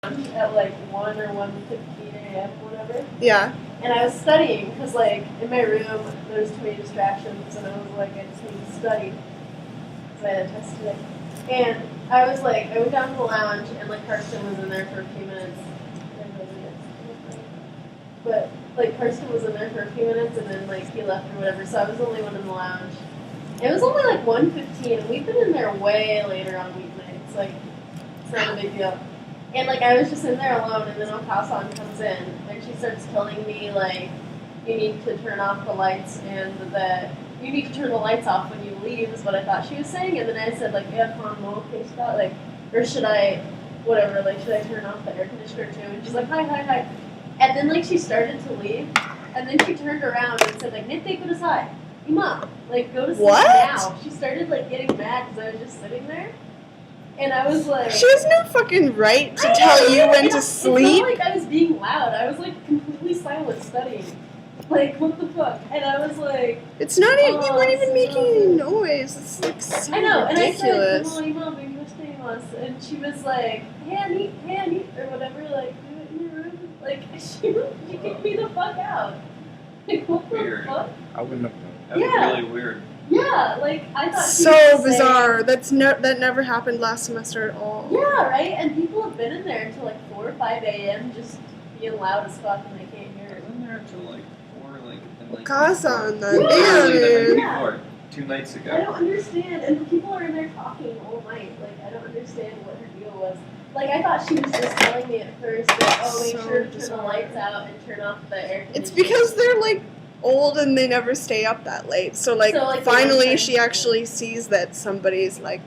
at like 1 or 1:15 a.m. whatever. Yeah. And I was studying because like in my room there's too many distractions, and I was like, I just need to study because I had a test today. And I was like, I went down to the lounge, and like Karsten was in there for a few minutes. But like Karsten was in there for a few minutes, and then like he left or whatever. So I was the only one in the lounge. It was only like 1:15, and we've been in there way later on weeknights. Like it's not a big deal. And like I was just in there alone, and then Okasan comes in, and she starts telling me like, you need to turn off the lights, and that you need to turn the lights off when you leave is what I thought she was saying. And then I said like, aircon mo Scott, like, or should I, whatever, like should I turn off the air conditioner too? And she's like, hi. And then like she started to leave, and then she turned around and said like, Nite kudasai, ima, like go to sleep now. She started like getting mad because I was just sitting there. And I was like... She has no fucking right to tell you when to sleep. It's not like I was being loud. I was like completely silent studying. Like, what the fuck? And I was like... It's not even... you weren't even making any noise. It's like so ridiculous. And I said, and she was like, hey, Annie, or whatever, like, do it in your room. Like, she kicked me the fuck out. Like, what the fuck? I wouldn't have known. That'd be really weird. Yeah, like, I thought she so bizarre. That never happened last semester at all. Yeah, right? And people have been in there until like 4 or 5 a.m. just being loud as fuck and they can't hear it. I was in there until like 4, like, and like... Kazan, then. 2 nights ago. I don't understand. And people are in there talking all night. Like, I don't understand what her deal was. Like, I thought she was just telling me at first that, oh, make sure to turn the lights out and turn off the air conditioning. It's because they're like old and they never stay up that late. So finally she actually sees that somebody's like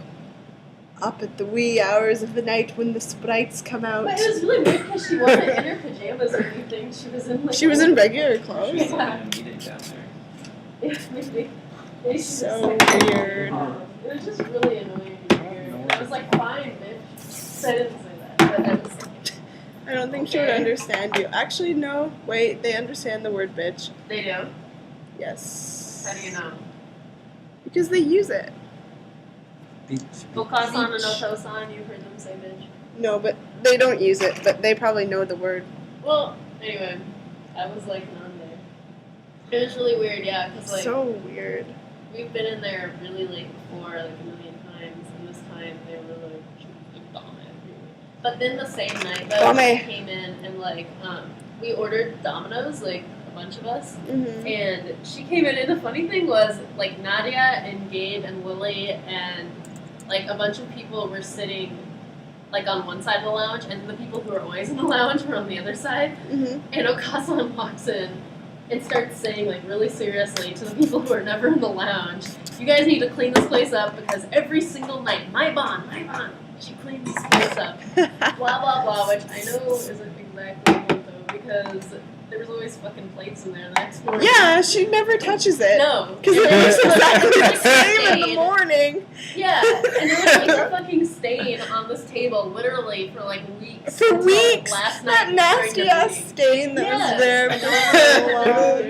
up at the wee hours of the night when the sprites come out. But it was really weird because she wasn't in her pajamas or anything. She was in like... She was in regular clothes. She was in a meeting down there. Maybe so weird. It was just really annoying and weird. I was like, fine, bitch. So I didn't say that, but I was like... I don't think she would understand you. Actually, no. Wait, they understand the word bitch. They do? Yes. How do you know? Because they use it. Okasan and Oto-san, you heard them say bitch? No, but they don't use it, but they probably know the word. Well, anyway, I was like none there. It was really weird, yeah, because like... So weird. We've been in there really late before, like a million times, and this time they were like, but then the same night, though, she came in and, like, we ordered Domino's, like, a bunch of us, and she came in, and the funny thing was, like, Nadia and Gabe and Lily and, like, a bunch of people were sitting, like, on one side of the lounge, and the people who were always in the lounge were on the other side, and Okasan walks in and starts saying, like, really seriously to the people who are never in the lounge, you guys need to clean this place up, because every single night, my bond, she cleans this place up, blah, blah, blah, which I know isn't exactly what, though, because there was always fucking plates in there the next morning. Yeah, she never touches it. No. Because it looks exactly the same in the morning. Yeah, and there was like a fucking stain on this table, literally, for like weeks. For weeks? Last night that nasty-ass stain that was there for so long.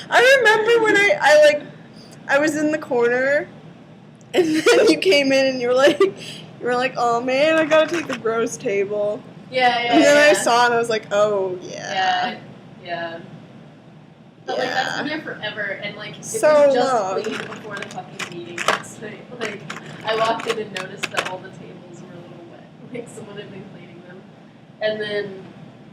I remember when I was in the corner, and then you came in and you were like, oh man, I gotta take the gross table. Yeah. And then I saw it and I was like, oh yeah. Yeah. But like that's been there forever, and like it so was just long. cleaned before the fucking meeting last night. Like I walked in and noticed that all the tables were a little wet. Like someone had been cleaning them. And then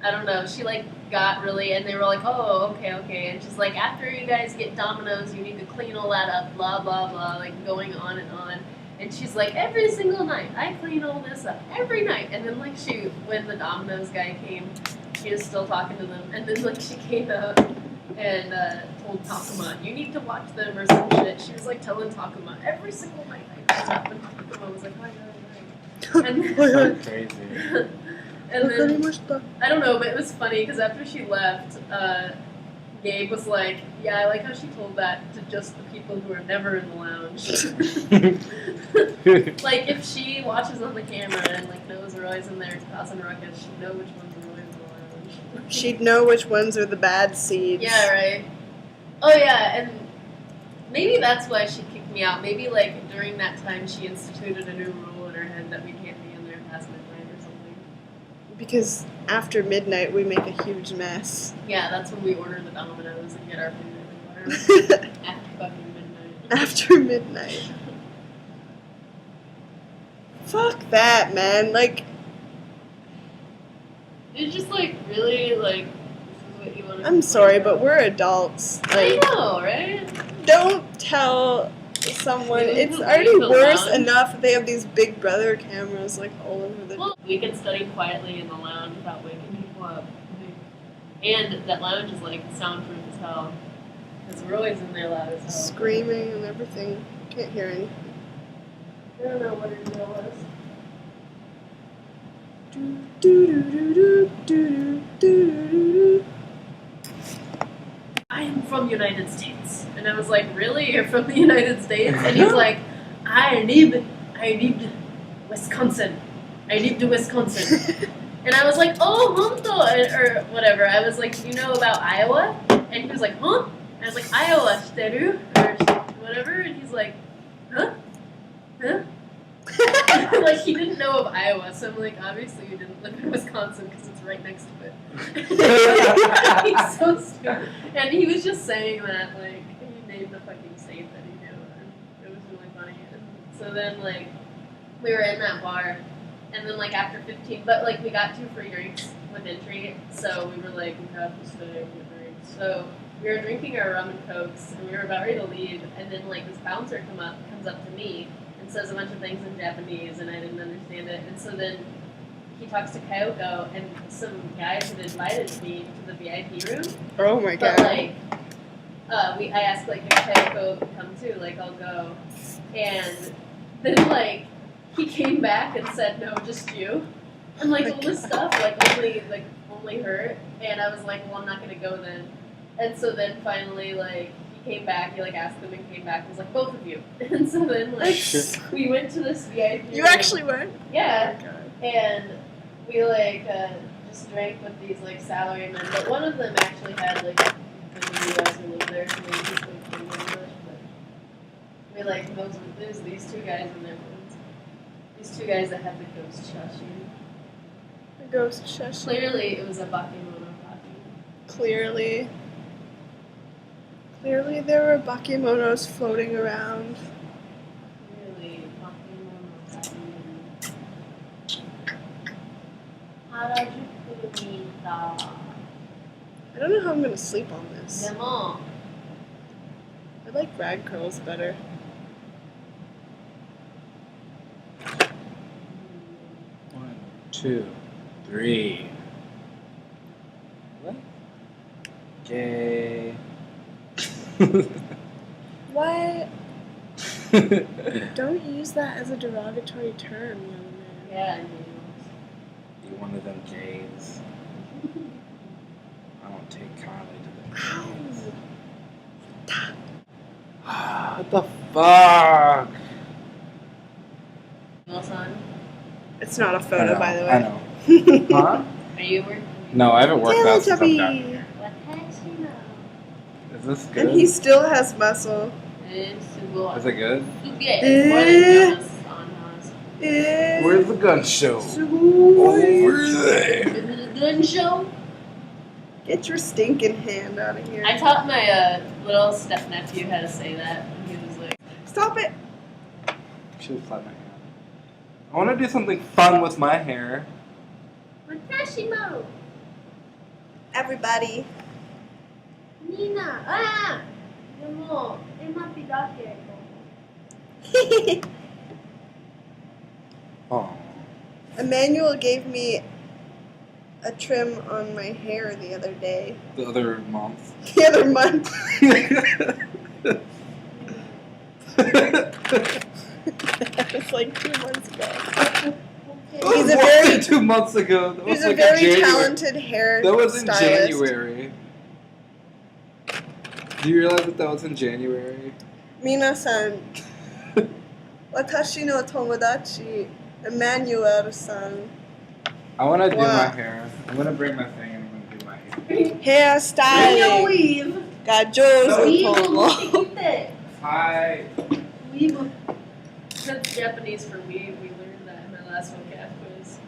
I don't know, she like got really, and they were like, oh, okay. And she's like, after you guys get Domino's, you need to clean all that up, blah, blah, blah, like going on and on. And she's like, every single night, I clean all this up, every night. And then like when the Domino's guy came, she was still talking to them. And then like she came out and told Takuma, you need to watch them or some shit. She was like telling Takuma, every single night I clean up. And Takuma was like, oh, yeah. And then, crazy. And then, I don't know, but it was funny because after she left, Gabe was like, yeah, I like how she told that to just the people who are never in the lounge. Like, if she watches on the camera and, like, knows we're always in there to cause some ruckus, she'd know which ones are always in the lounge. She'd know which ones are the bad seeds. Yeah, right. Oh, yeah, and maybe that's why she kicked me out. Maybe, like, during that time she instituted a new rule in her head that we can't be in there past midnight or something. Because after midnight, we make a huge mess. Yeah, that's when we order the Domino's and get our food everywhere. After fucking midnight. After midnight. Fuck that, man. Like, It's just like really like this is what you want to I'm sorry, but we're adults. Like, I know, right? don't tell someone. Maybe It's we'll already leave the worse lounge. enough that they have these Big Brother cameras like all over the. Well, we can study quietly in the lounge without waking people up. And that lounge is like soundproof as hell. Because we're always in there loud as hell. Screaming and everything. Can't hear anything. I don't know what her deal was. I am from United States. And I was like, really? You're from the United States? And he's like, I need Wisconsin. I need to Wisconsin. And I was like, oh, honto, or whatever. I was like, you know about Iowa? And he was like, huh? And I was like, Iowa, shiteru, or whatever. And he's like, huh? Huh? Like, he didn't know of Iowa, so I'm like, obviously you didn't live in Wisconsin because it's right next to it. He's so stupid. And he was just saying that, like, he named the fucking state that he knew, and it was really funny. And so then, like, we were in that bar, and then, like, after 15, but, like, we got 2 free drinks with entry, so we were like, we have to stay and get drinks. So we were drinking our rum and cokes, and we were about ready to leave, and then, like, this bouncer comes up to me, says a bunch of things in Japanese, and I didn't understand it. And so then he talks to Kyoko, and some guys had invited me to the VIP room. Oh my god. But like, I asked like if Kyoko would come too, like I'll go. And then like he came back and said no, just you. And like all this stuff, like only her. And I was like, well, I'm not gonna go then. And so then finally like. Came back, he like asked them and came back and was like, both of you. And so then like we went to this VIP You room. actually went? Yeah. Oh my god. And we like just drank with these like salarymen, but one of them actually had like been in the US who lived there, so maybe he spoke English, but we like those these 2 guys and their friends. These 2 guys that had the ghost shashi. The ghost shashi. Clearly it was a bakemono party. Clearly there were bakemonos floating around. Really, bakemono party. Harajuku I don't know how I'm gonna sleep on this. Demo. I like rag curls better. One, 2, 3. What? Gay. What? Don't use that as a derogatory term, young man. Yeah, I You one of them gays. I don't take Carly to the gays. What the fuck? Son, It's not a photo, by the way. I know. Huh? are you working? No, I haven't worked out since I'm down Teletubby. here. What has you know? Is this good? And he still has muscle. It's good. Is it good? Yeah, it's more than Jonas on us. Where's the gun show? Over Over there. Is it a gun show? Get your stinking hand out of here. I taught my little step nephew how to say that, and he was like, Stop it. Should have flat my hair. I want to do something fun with my hair. "Watashimo, Everybody. Nina, ah, demo, ematidake." Oh. Emmanuel gave me a trim on my hair the other day. The other month. The other month. That was like 2 months ago. He's a What? very 2 months ago. That He's was a like very January. talented hair That was in stylist. January. Do you realize that was in January? Minasan, watashi no tomodachi, Emmanuel-san, I want to do What? my hair. I'm gonna bring my thing and I'm gonna do my hair. hair styling Weave. ga jouzu Weave tomo. it. Hi. Weave. That's Japanese for weave. We learned that in my last vocab quiz.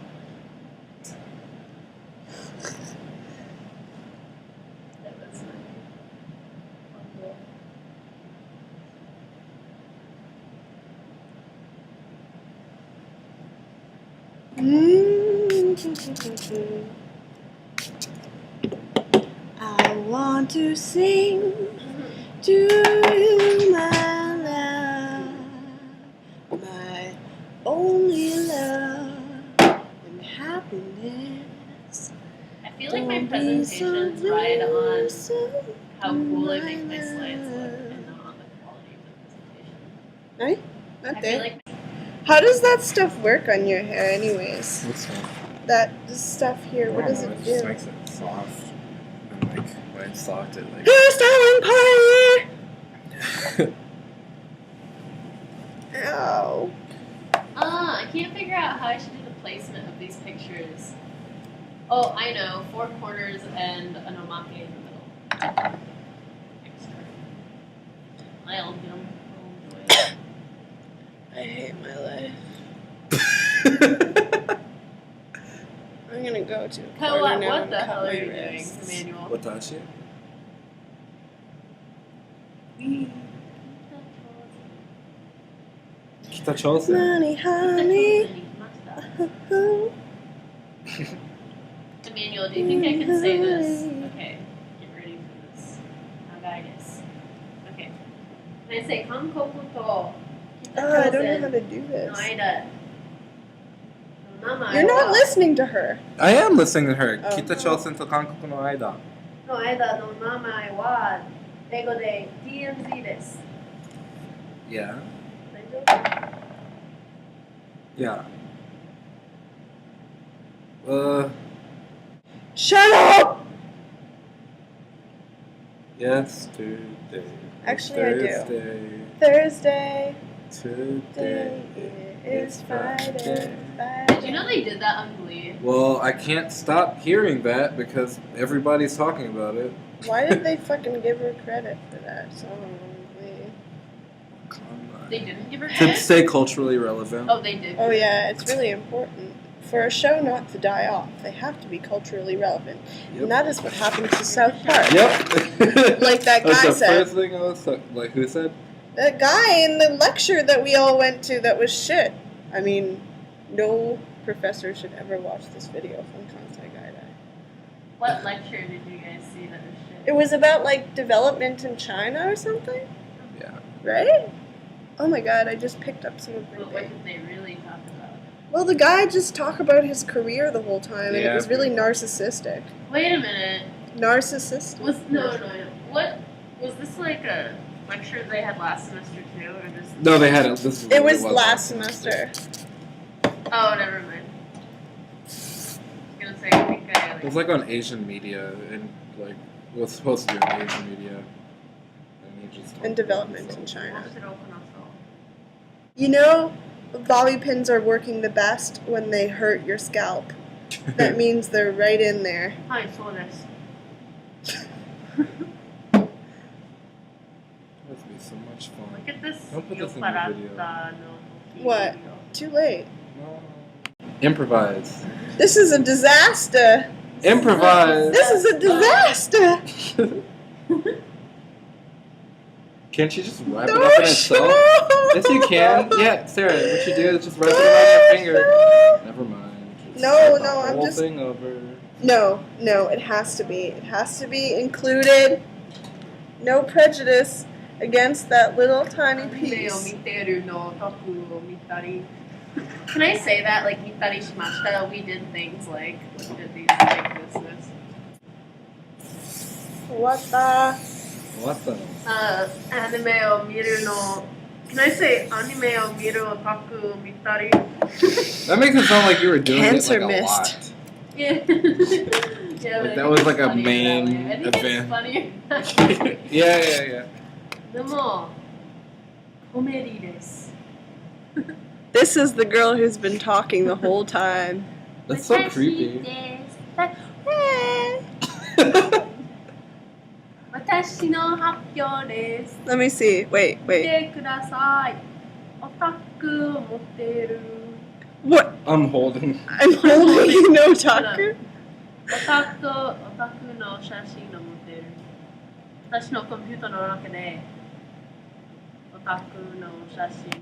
I want to sing to you, my love, my only love and happiness. I feel like my presentations ride on how cool I make my slides look and not on the quality of the presentation. Right? I Not feel there. like How does that stuff work on your hair, anyways? What's that? That stuff here, what does it It do? just makes it soft. And like when it's soft, it like. Hairstyling party! Ow. I can't figure out how I should do the placement of these pictures. Oh, I know. 4 corners and an omake in the middle. Extra. I'll get them. I hate my life. I'm gonna go to a corner now What and the cut hell are my you doing, wrists. Emmanuel? Watashi? Kita-chosen. Honey, honey. Emmanuel, do you think I can say this? Okay, get ready for this. Nagai Okay. Can I say Kankoku to I don't know how to do no this. aida no namae You're not wa listening to her. I am listening to her. Oh. Kita-chosen to Kankoku no aida. no aida no namae wa Eigo de DMZ desu. Yeah. 大丈夫? Yeah. Shut up! Yesterday. Actually, I do. Thursday. Thursday. Today. Is Friday. Did you know they did that on Glee? Well, I can't stop hearing that because everybody's talking about it. Why did they fucking give her credit for that song? Come on. They didn't give her To credit? stay culturally relevant. Oh, they did. Oh yeah, it's really important. For a show not to die off, they have to be culturally relevant. Yep. And that is what happened to South Park. Yep. Like that That's guy the said. first thing I was like, who said? That guy in the lecture that we all went to that was shit. I mean, no professor should ever watch this video from Kansai Gaidai. What lecture did you guys see that was shit? It was about like development in China or something, Yeah. right? Oh my god, I just picked up some of my But what did they really talk about? Well, the guy just talked about his career the whole time, and it Yeah, was really pretty much. narcissistic. Wait a minute. Narcissistic? No. What was this like a lecture they had last semester too, or just? No, they had it. This is It what was last semester. Oh, never mind. I was gonna say I think I It was like on Asian media, and like it was supposed to be on Asian media, and he just And development in China. You know, bobby pins are working the best when they hurt your scalp. That means they're right in there. Hi, so this. Must be so much fun. Look at this. Don't put this in the video. What? Too late. No. Improvise. This is a disaster. Improvise. This is a disaster. Can't you just wrap it No, up in itself? Yes, you can. Yeah, Sarah, what you do is just wrap it around your finger. Never mind. Just No, start the no, I'm whole just- thing over. No, it has to be. It has to be included. No prejudice against that little tiny piece. Can I say that, like, mitari shimashita? We did things like, we did these like this. What the? What the? Anime o miru no. Can I say anime o miru otaku mitari? That makes it sound like you were doing Cancer it like a mist. lot. Yeah. Yeah, Like but that I was think like it's a funnier main that way. I think event. it's funnier. Yeah. でも、コメディです。 This is the girl who's been talking the whole time. That's so creepy. 私の発表です。 Let me see. Wait. 見てください。オタクを持っている。 What? I'm holding. I'm holding you no talker. オタクの写真を持っている。私のコンピューターの中でオタクの写真